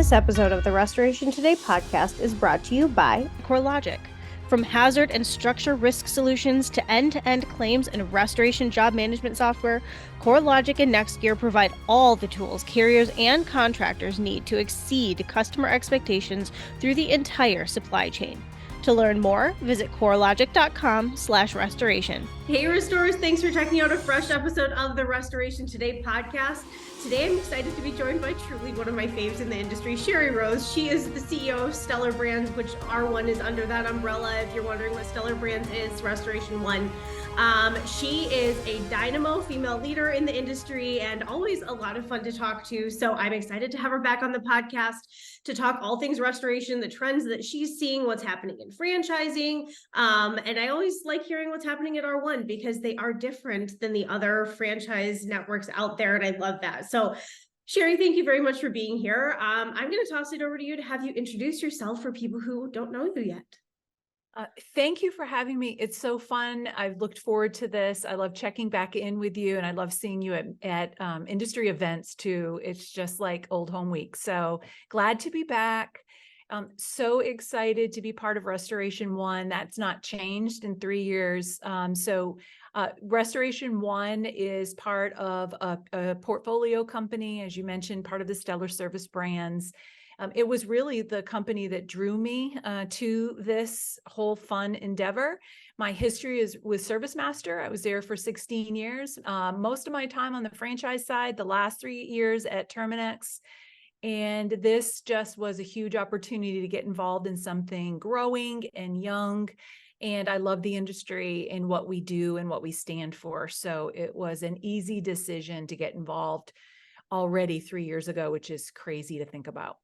This episode of the Restoration Today podcast is brought to you by CoreLogic. From hazard and structure risk solutions to end-to-end claims and restoration job management software, CoreLogic and NextGear provide all the tools carriers and contractors need to exceed customer expectations through the entire supply chain. To learn more, visit corelogic.com/restoration. Hey, Restorers, thanks for checking out a fresh episode of the Restoration Today podcast. Today, I'm excited to be joined by truly one of my faves in the industry, Sherry Rose. She is the CEO of Stellar Brands, which R1 is under that umbrella. If you're wondering what Stellar Brands is, Restoration One. She is a dynamo female leader in the industry and always a lot of fun to talk to. So I'm excited to have her back on the podcast to talk all things restoration, the trends that she's seeing, what's happening in franchising. And I always like hearing what's happening at R1 because they are different than the other franchise networks out there. And I love that. So Sherry, thank you very much for being here. I'm going to toss it over to you to have you introduce yourself for people who don't know you yet. Thank you for having me. It's so fun. I've looked forward to this. I love checking back in with you, and I love seeing you at industry events too. It's just like old home week. So glad to be back. So excited to be part of Restoration One. That's not changed in 3 years. Restoration One is part of a portfolio company, as you mentioned, part of the Stellar Service Brands. It was really the company that drew me to this whole fun endeavor. My history is with ServiceMaster. I was there for 16 years. Most of my time on the franchise side, the last 3 years at Terminix. And this just was a huge opportunity to get involved in something growing and young. And I love the industry and what we do and what we stand for. So it was an easy decision to get involved already 3 years ago, which is crazy to think about.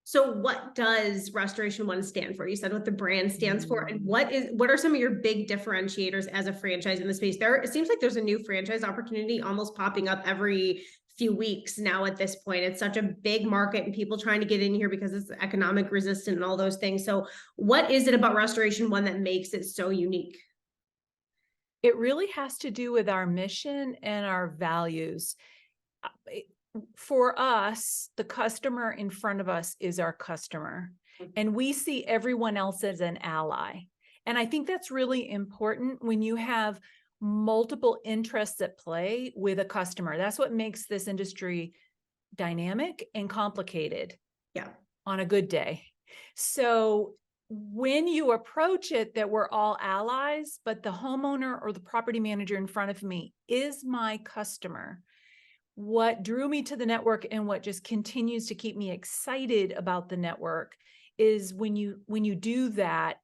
So what does Restoration One stand for? You said what the brand stands for, and what are some of your big differentiators as a franchise in the space? It seems like there's a new franchise opportunity almost popping up every few weeks now at this point. It's such a big market and people trying to get in here because it's economic resistant and all those things. So what is it about Restoration One that makes it so unique? It really has to do with our mission and our values. For us, the customer in front of us is our customer, and we see everyone else as an ally. And I think that's really important when you have multiple interests at play with a customer. That's what makes this industry dynamic and complicated. Yeah. On a good day. So when you approach it that we're all allies, but the homeowner or the property manager in front of me is my customer, what drew me to the network and what just continues to keep me excited about the network is when you do that,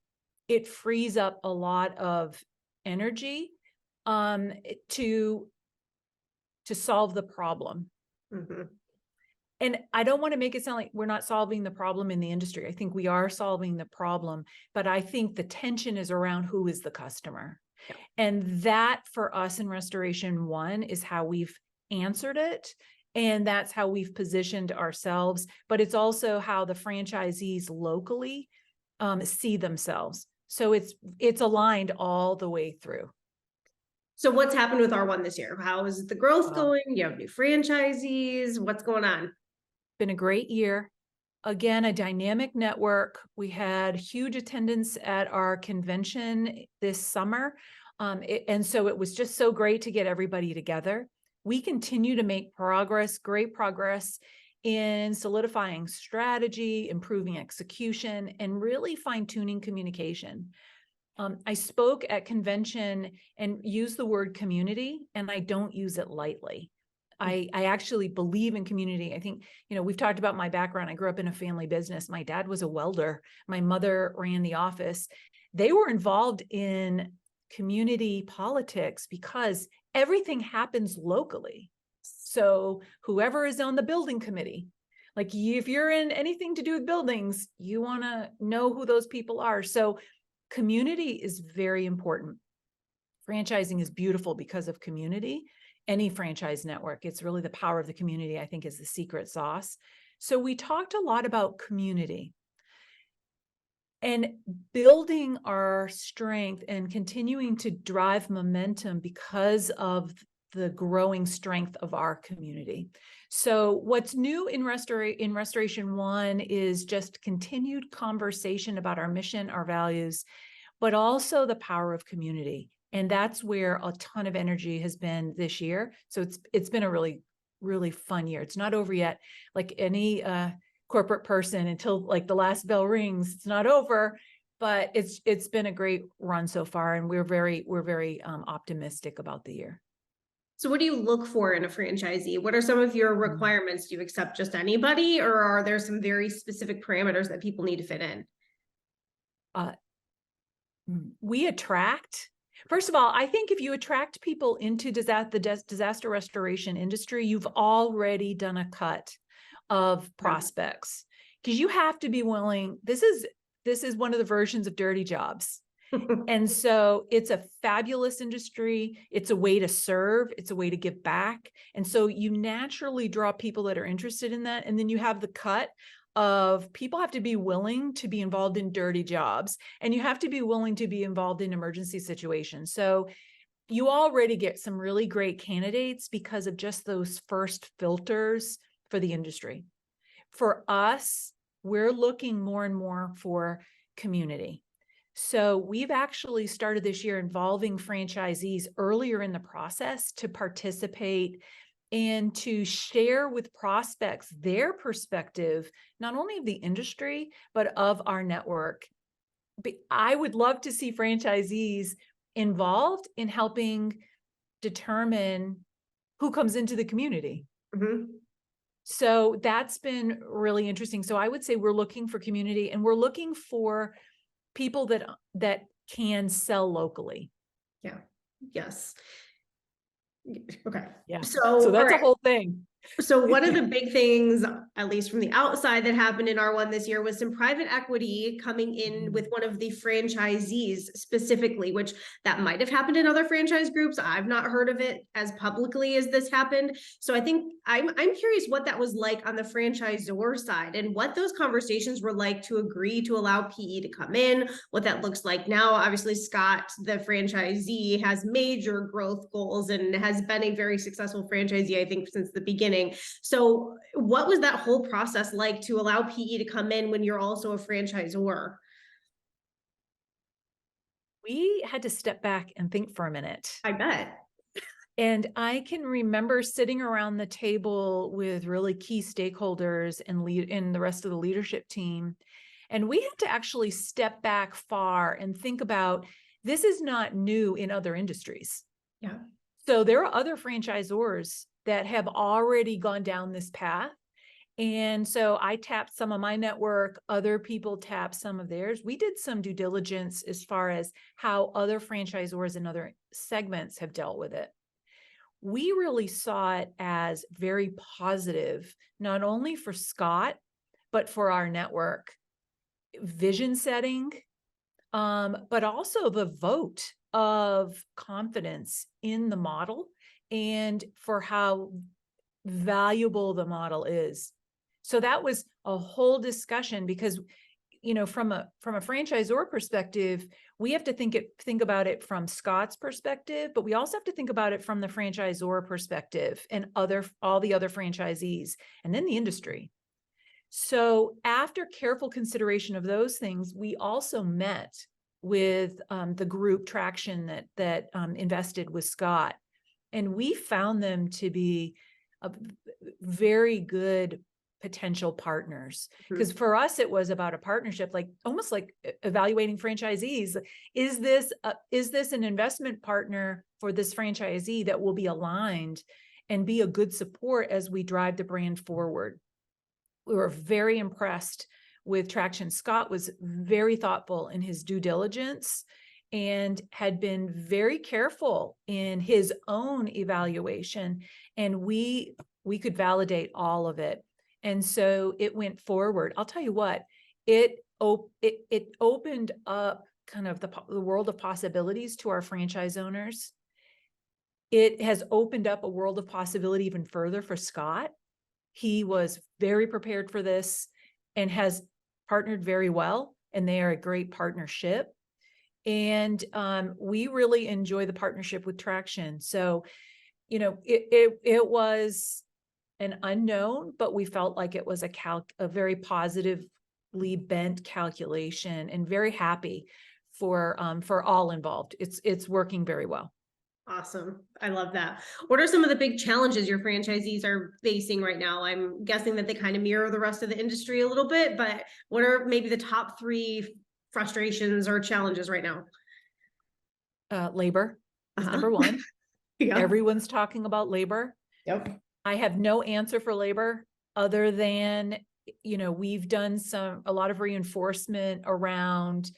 it frees up a lot of energy to solve the problem. Mm-hmm. And I don't want to make it sound like we're not solving the problem in the industry. I think we are solving the problem, but I think the tension is around who is the customer. Yeah. And that for us in Restoration One is how we've answered it. And that's how we've positioned ourselves. But it's also how the franchisees locally see themselves. So it's aligned all the way through. So what's happened with R1 this year? How is the growth going? You have new franchisees. What's going on? Been a great year. Again, a dynamic network. We had huge attendance at our convention this summer. And so it was just so great to get everybody together. We continue to make progress, great progress in solidifying strategy, improving execution, and really fine-tuning communication. I spoke at convention and used the word community, and I don't use it lightly. I actually believe in community. I think, we've talked about my background. I grew up in a family business. My dad was a welder. My mother ran the office. They were involved in community politics because everything happens locally. So whoever is on the building committee, like if you're in anything to do with buildings, you want to know who those people are. So community is very important. Franchising is beautiful because of community. Any franchise network, it's really the power of the community, I think, is the secret sauce. So we talked a lot about community and building our strength and continuing to drive momentum because of the growing strength of our community. So what's new in Restoration One is just continued conversation about our mission, our values, but also the power of community. And that's where a ton of energy has been this year. So it's been a really, really fun year. It's not over yet. Like any corporate person, until like the last bell rings, it's not over. But it's been a great run so far, and we're very optimistic about the year. So what do you look for in a franchisee? What are some of your requirements? Do you accept just anybody, or are there some very specific parameters that people need to fit in? We attract, first of all, I think if you attract people into the disaster restoration industry, you've already done a cut of prospects, because you have to be willing. This is one of the versions of dirty jobs. And so it's a fabulous industry. It's a way to serve. It's a way to give back. And so you naturally draw people that are interested in that. And then you have the cut of people have to be willing to be involved in dirty jobs, and you have to be willing to be involved in emergency situations. So you already get some really great candidates because of just those first filters for the industry. For us, we're looking more and more for community. So we've actually started this year involving franchisees earlier in the process to participate and to share with prospects their perspective, not only of the industry, but of our network. But I would love to see franchisees involved in helping determine who comes into the community. Mm-hmm. So that's been really interesting. So I would say we're looking for community, and we're looking for people that can sell locally. Yeah. Yes. Okay. Yeah. So that's a whole thing. So one of the big things, at least from the outside, that happened in R1 this year was some private equity coming in with one of the franchisees specifically, which that might have happened in other franchise groups. I've not heard of it as publicly as this happened. So I think I'm curious what that was like on the franchisor side, and what those conversations were like to agree to allow PE to come in, what that looks like now. Obviously, Scott, the franchisee, has major growth goals and has been a very successful franchisee, I think, since the beginning. So what was that whole process like to allow PE to come in when you're also a franchisor? We had to step back and think for a minute. I bet. And I can remember sitting around the table with really key stakeholders and the rest of the leadership team. And we had to actually step back far and think about, this is not new in other industries. Yeah. So there are other franchisors that have already gone down this path. And so I tapped some of my network, other people tapped some of theirs. We did some due diligence as far as how other franchisors in other segments have dealt with it. We really saw it as very positive, not only for Scott, but for our network. Vision setting, but also the vote of confidence in the model and for how valuable the model is. So that was a whole discussion, because, you know, from a franchisor perspective, we have to think about it from Scott's perspective, but we also have to think about it from the franchisor perspective and all the other franchisees, and then the industry. So after careful consideration of those things, we also met with the group Traction that invested with Scott. And we found them to be very good potential partners. Because for us, it was about a partnership, like almost like evaluating franchisees. Is this an investment partner for this franchisee that will be aligned and be a good support as we drive the brand forward? We were very impressed with Traction. Scott was very thoughtful in his due diligence and had been very careful in his own evaluation, and we could validate all of it. And so it went forward. I'll tell you what, it opened up kind of the world of possibilities to our franchise owners. It has opened up a world of possibility even further for Scott. He was very prepared for this and has partnered very well, and they are a great partnership. And we really enjoy the partnership with Traction. So, it was an unknown, but we felt like it was a very positively bent calculation, and very happy for all involved. It's working very well. Awesome. I love that. What are some of the big challenges your franchisees are facing right now? I'm guessing that they kind of mirror the rest of the industry a little bit, but what are maybe the top three frustrations or challenges right now? Labor is Uh-huh. number one. Yeah. Everyone's talking about labor. Yep. I have no answer for labor other than, we've done a lot of reinforcement around,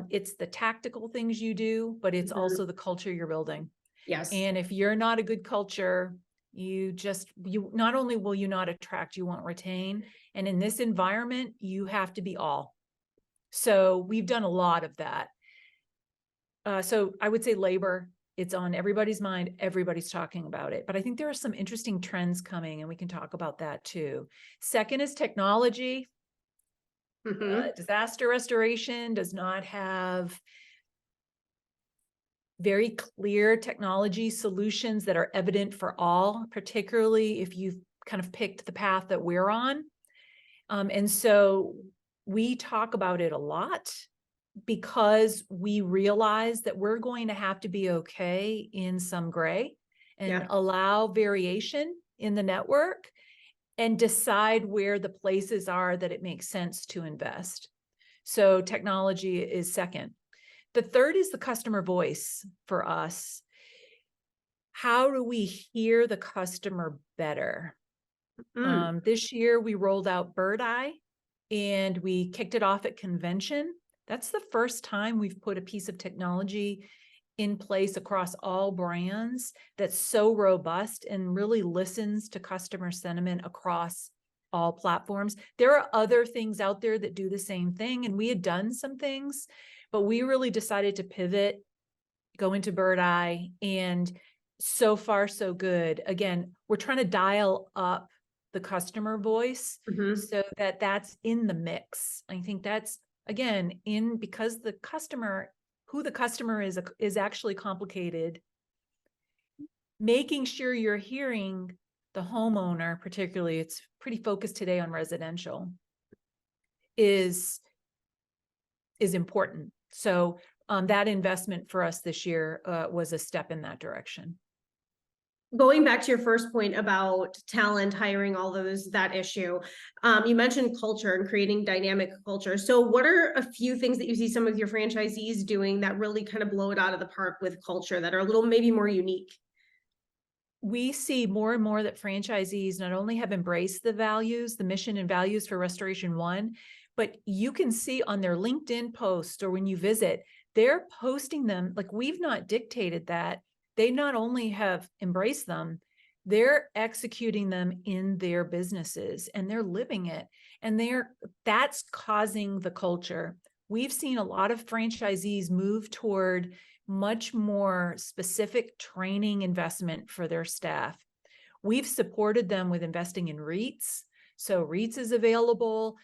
it's the tactical things you do, but it's also the culture you're building. Yes. And if you're not a good culture, you not only will you not attract, you won't retain. And in this environment, you have to be all. So we've done a lot of that. So I would say labor, it's on everybody's mind. Everybody's talking about it, but I think there are some interesting trends coming, and we can talk about that too. Second is technology. Disaster restoration does not have very clear technology solutions that are evident for all, particularly if you've kind of picked the path that we're on. And so we talk about it a lot because we realize that we're going to have to be okay in some gray and allow variation in the network and decide where the places are that it makes sense to invest. So technology is second. The third is the customer voice for us. How do we hear the customer better? This year we rolled out Bird Eye, and we kicked it off at convention. That's the first time we've put a piece of technology in place across all brands that's so robust and really listens to customer sentiment across all platforms. There are other things out there that do the same thing, and we had done some things, but we really decided to pivot, go into Bird Eye, and so far so good. Again, we're trying to dial up the customer voice so that that's in the mix. I think that's, again, because who the customer is actually complicated. Making sure you're hearing the homeowner, particularly, it's pretty focused today on residential, is important. So that investment for us this year was a step in that direction. Going back to your first point about talent, hiring, that issue, you mentioned culture and creating dynamic culture. So what are a few things that you see some of your franchisees doing that really kind of blow it out of the park with culture, that are a little maybe more unique? We see more and more that franchisees not only have embraced the values, the mission and values for Restoration One, but you can see on their LinkedIn post or when you visit, they're posting them like we've not dictated that. They not only have embraced them, they're executing them in their businesses and they're living it. And that's causing the culture. We've seen a lot of franchisees move toward much more specific training investment for their staff. We've supported them with investing in REITs. So REITs is available.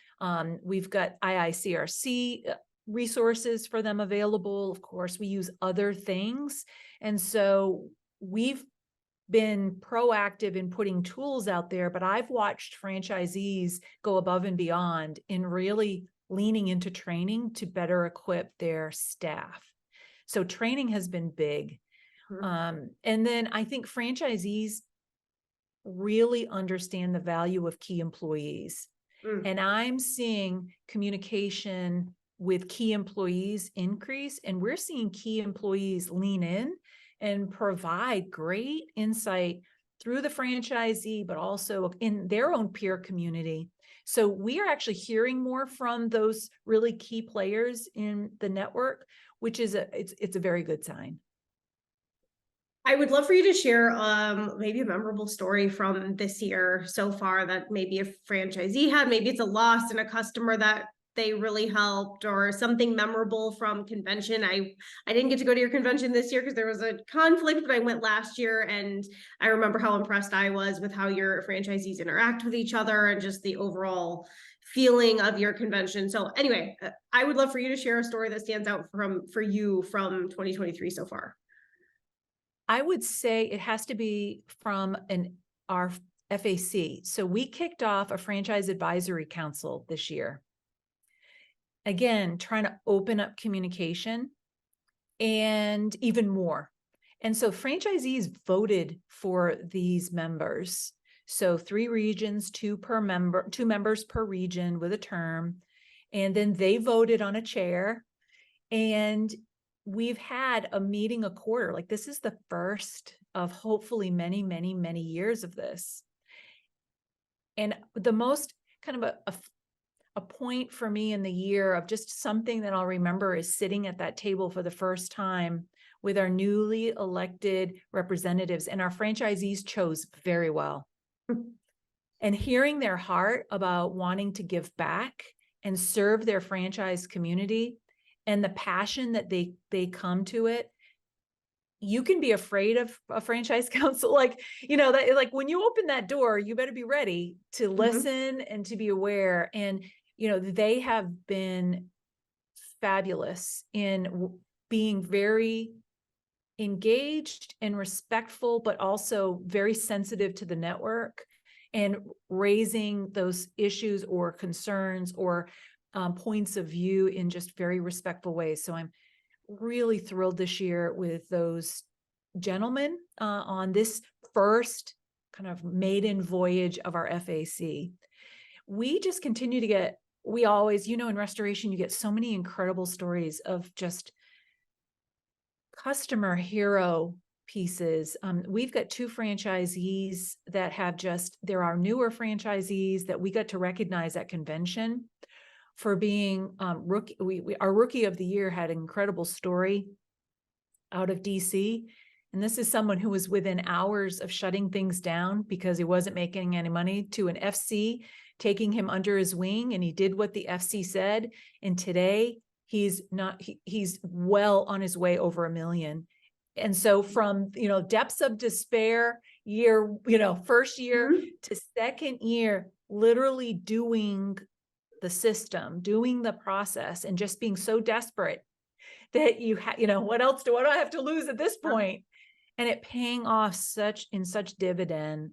We've got IICRC resources for them available. Of course, we use other things. And so we've been proactive in putting tools out there, but I've watched franchisees go above and beyond in really leaning into training to better equip their staff. So training has been big. And then I think franchisees really understand the value of key employees. And I'm seeing communication with key employees increase, and we're seeing key employees lean in and provide great insight through the franchisee, but also in their own peer community. So we are actually hearing more from those really key players in the network, which is it's a very good sign. I would love for you to share maybe a memorable story from this year so far that maybe a franchisee had. Maybe it's a loss in a customer that they really helped, or something memorable from convention. I didn't get to go to your convention this year because there was a conflict, but I went last year, and I remember how impressed I was with how your franchisees interact with each other and just the overall feeling of your convention. So anyway, I would love for you to share a story that stands out for you from 2023 so far. I would say it has to be from our FAC. So we kicked off a franchise advisory council this year. Again, trying to open up communication and even more. And so franchisees voted for these members. So 3 regions, 2 members per region with a term. And then they voted on a chair. And we've had a meeting a quarter. Like, this is the first of hopefully many, many, many years of this. And the most kind of a point for me in the year of just something that I'll remember is sitting at that table for the first time with our newly elected representatives, and our franchisees chose very well. And hearing their heart about wanting to give back and serve their franchise community and the passion that they come to it. You can be afraid of a franchise council. Like, that, like, when you open that door, you better be ready to listen and to be aware. And, they have been fabulous in being very engaged and respectful, but also very sensitive to the network and raising those issues or concerns or points of view in just very respectful ways. So I'm really thrilled this year with those gentlemen on this first kind of maiden voyage of our FAC. We just continue to get, we always, in restoration, you get so many incredible stories of just customer hero pieces. We've got 2 franchisees that have they're our newer franchisees that we got to recognize at convention for being rookie. Our rookie of the year had an incredible story out of DC. And this is someone who was within hours of shutting things down because he wasn't making any money, to an FC taking him under his wing. And he did what the FC said. And today he's well on his way over $1 million. And so from, depths of despair first year to second year, literally doing the system, doing the process, and just being so desperate that what else do I have to lose at this point? And it paying off such dividend.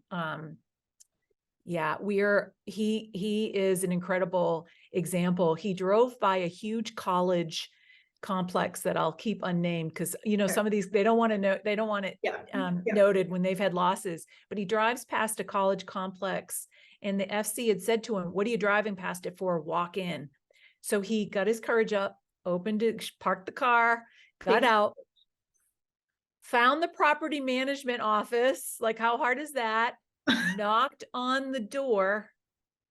He is an incredible example. He drove by a huge college complex that I'll keep unnamed because, some of these, they don't want to know, they don't want it noted when they've had losses, but he drives past a college complex and the FC had said to him, "What are you driving past it for? Walk in." So he got his courage up, opened it, parked the car, got out, found the property management office. Like, how hard is that? Knocked on the door,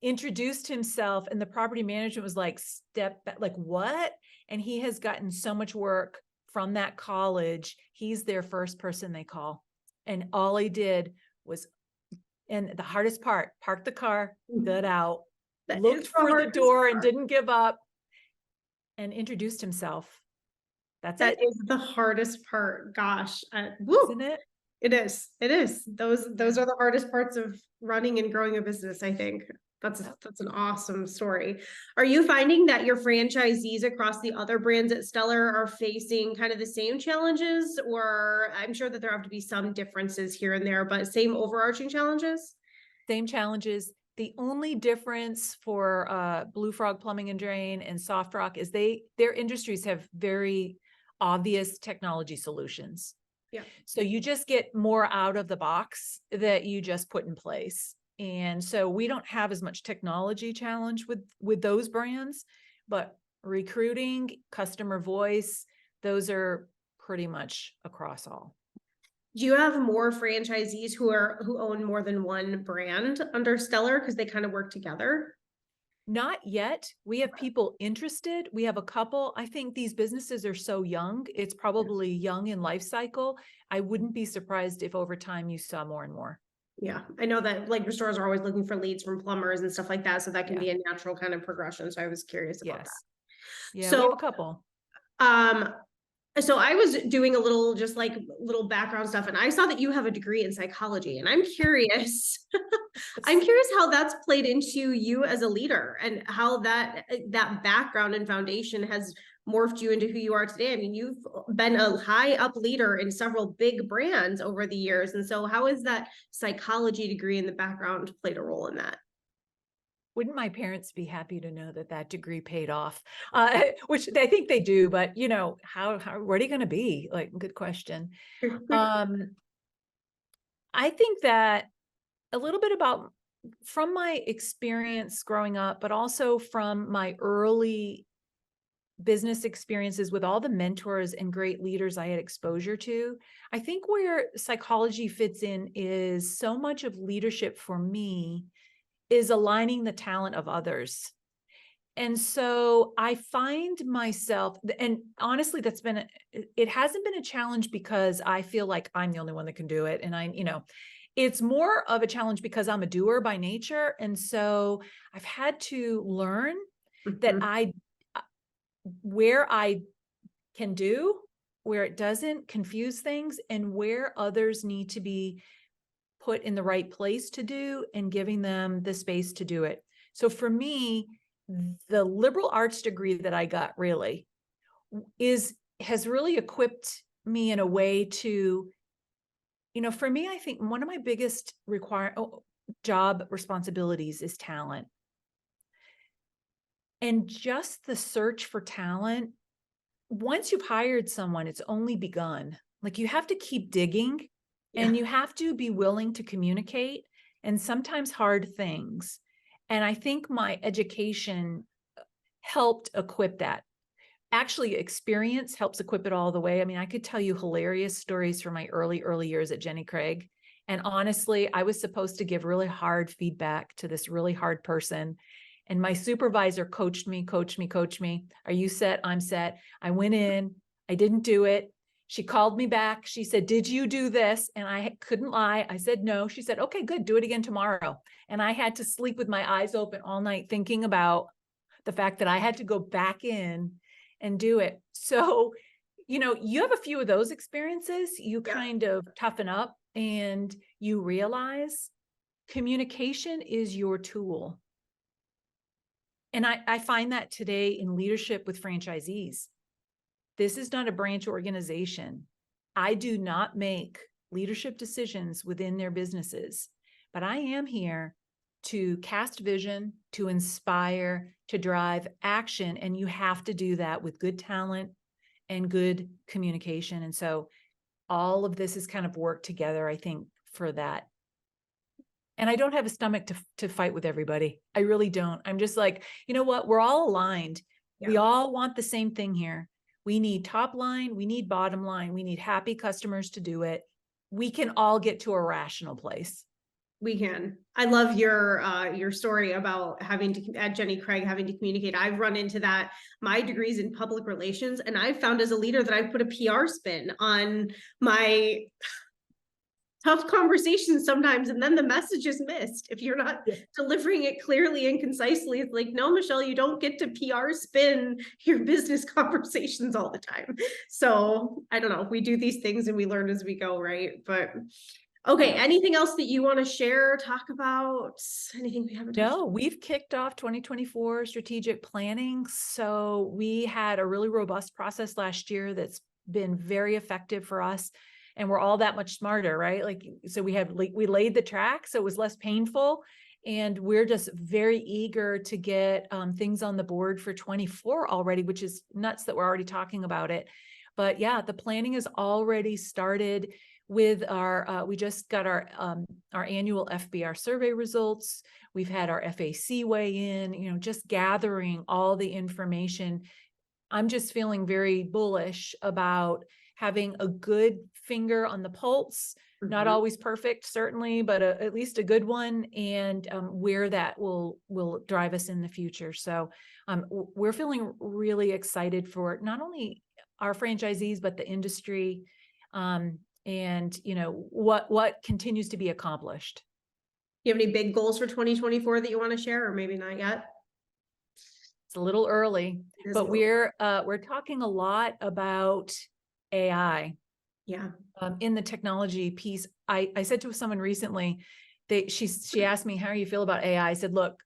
introduced himself, and the property management was like, "Step back," like, what? And he has gotten so much work from that college. He's their first person they call. And all he did was, and the hardest part, parked the car, got out, looked for the door and didn't give up, and introduced himself. That is the hardest part. Gosh, isn't it? It is. It is. Those are the hardest parts of running and growing a business, I think. That's an awesome story. Are you finding that your franchisees across the other brands at Stellar are facing kind of the same challenges, or I'm sure that there have to be some differences here and there, but same overarching challenges? Same challenges. The only difference for Blue Frog Plumbing and Drain and Soft Rock is their industries have very obvious technology solutions. Yeah. So you just get more out of the box that you just put in place. And so we don't have as much technology challenge with those brands, but recruiting, customer voice, those are pretty much across all. Do you have more franchisees who own more than one brand under Stellar because they kind of work together? Not yet. We have people interested. We have a couple. I think these businesses are so young. It's probably young in life cycle. I wouldn't be surprised if over time you saw more and more. Yeah, I know that like restores are always looking for leads from plumbers and stuff like that. So that can be a natural kind of progression. So I was curious about that. Yeah, so we have a couple. So I was doing a little background stuff, and I saw that you have a degree in psychology, and I'm curious. I'm curious how that's played into you as a leader and how that background and foundation has morphed you into who you are today? I mean, you've been a high up leader in several big brands over the years. And so how has that psychology degree in the background played a role in that? Wouldn't my parents be happy to know that that degree paid off? Which I think they do, but you know, where are you going to be? Like, good question. I think that a little bit about from my experience growing up, but also from my early business experiences with all the mentors and great leaders I had exposure to, I think where psychology fits in is so much of leadership for me is aligning the talent of others. And so I find myself, and honestly, it hasn't been a challenge because I feel like I'm the only one that can do it. And it's more of a challenge because I'm a doer by nature. And so I've had to learn that where I can do, where it doesn't confuse things, and where others need to be put in the right place to do, and giving them the space to do it. So for me, the liberal arts degree that I got really has really equipped me in a way to, for me, I think one of my biggest job responsibilities is talent. And just the search for talent, once you've hired someone, it's only begun. Like, you have to keep digging, and you have to be willing to communicate, and sometimes hard things. And I think my education helped equip that. Actually, experience helps equip it all the way. I mean, I could tell you hilarious stories from my early years at Jenny Craig. And honestly, I was supposed to give really hard feedback to this really hard person. And my supervisor coached me. Are you set? I'm set. I went in, I didn't do it. She called me back. She said, did you do this? And I couldn't lie. I said, no. She said, okay, good. Do it again tomorrow. And I had to sleep with my eyes open all night thinking about the fact that I had to go back in and do it. So, you have a few of those experiences, you kind of toughen up, and you realize communication is your tool. And I find that today in leadership with franchisees. This is not a branch organization. I do not make leadership decisions within their businesses, but I am here to cast vision, to inspire, to drive action. And you have to do that with good talent and good communication. And so all of this is kind of worked together, I think, for that. And I don't have a stomach to fight with everybody. I really don't. I'm just like, you know what? We're all aligned. Yeah. We all want the same thing here. We need top line. We need bottom line. We need happy customers to do it. We can all get to a rational place. We can. I love your story about at Jenny Craig, having to communicate. I've run into that. My degree's in public relations, and I've found as a leader that I've put a PR spin on my tough conversations sometimes, and then the message is missed if you're not delivering it clearly and concisely. It's like, no, Michelle, you don't get to PR spin your business conversations all the time. So I don't know, we do these things and we learn as we go, right? But okay, anything else that you want to share, talk about? Anything we haven't touched on? No, we've kicked off 2024 strategic planning. So we had a really robust process last year that's been very effective for us. And we're all that much smarter, right? So we laid the track, so it was less painful. And we're just very eager to get things on the board for 24 already, which is nuts that we're already talking about it. But yeah, the planning has already started with we just got our annual FBR survey results. We've had our FAC weigh in, just gathering all the information. I'm just feeling very bullish about having a good finger on the pulse, not always perfect, certainly, but at least a good one, and where that will drive us in the future. So we're feeling really excited for not only our franchisees, but the industry, and what continues to be accomplished. You have any big goals for 2024 that you want to share, or maybe not yet? It's a little early, but we're talking a lot about AI. Yeah. In the technology piece, I said to someone recently, she asked me, how do you feel about AI? I said, look,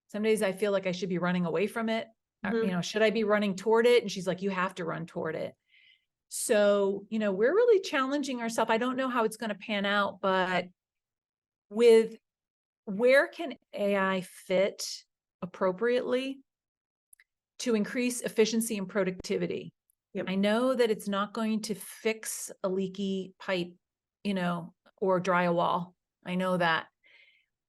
some days I feel like I should be running away from it. Mhm. Should I be running toward it? And she's like, you have to run toward it. So, we're really challenging ourselves. I don't know how it's going to pan out, but with where can AI fit appropriately to increase efficiency and productivity? Yep. I know that it's not going to fix a leaky pipe, or dry a wall. I know that.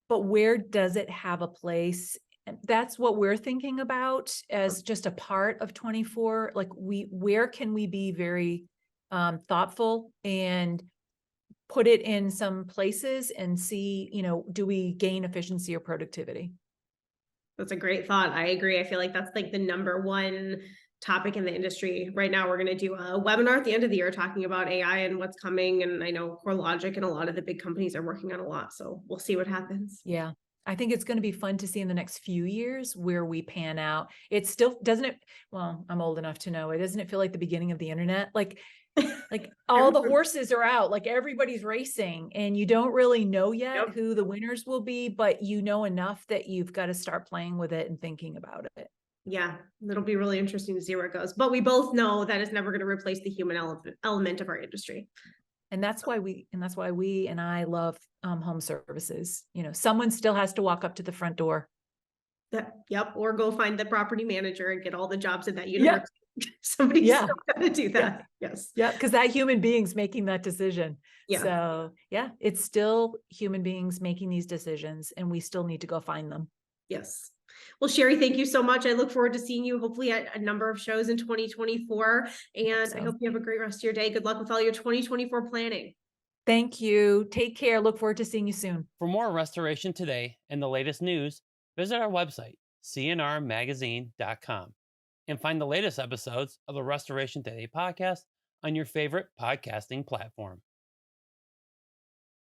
But where does it have a place? And that's what we're thinking about as just a part of 24. Like where can we be very thoughtful and put it in some places and see, do we gain efficiency or productivity? That's a great thought. I agree. I feel like that's like the number one topic in the industry right now. We're going to do a webinar at the end of the year talking about AI and what's coming. And I know CoreLogic and a lot of the big companies are working on a lot. So we'll see what happens. Yeah. I think it's going to be fun to see in the next few years where we pan out. It still doesn't it. Well, I'm old enough to know it. Doesn't it feel like the beginning of the internet? Like all the horses are out, like everybody's racing and you don't really know yet Yep. who the winners will be, but you know enough that you've got to start playing with it and thinking about it. Yeah, it'll be really interesting to see where it goes. But we both know that is never going to replace the human element of our industry. And that's why we and I love home services. Someone still has to walk up to the front door. Yep. Or go find the property manager and get all the jobs in that Yeah. universe. Somebody's Yeah. still got to do that. Yes. Yeah, because that human being's making that decision. Yeah. So yeah, it's still human beings making these decisions and we still need to go find them. Yes. Well, Sherry, thank you so much. I look forward to seeing you hopefully at a number of shows in 2024. And I hope you have a great rest of your day. Good luck with all your 2024 planning. Thank you. Take care. Look forward to seeing you soon. For more Restoration Today and the latest news, visit our website, cnrmagazine.com, and find the latest episodes of the Restoration Today podcast on your favorite podcasting platform.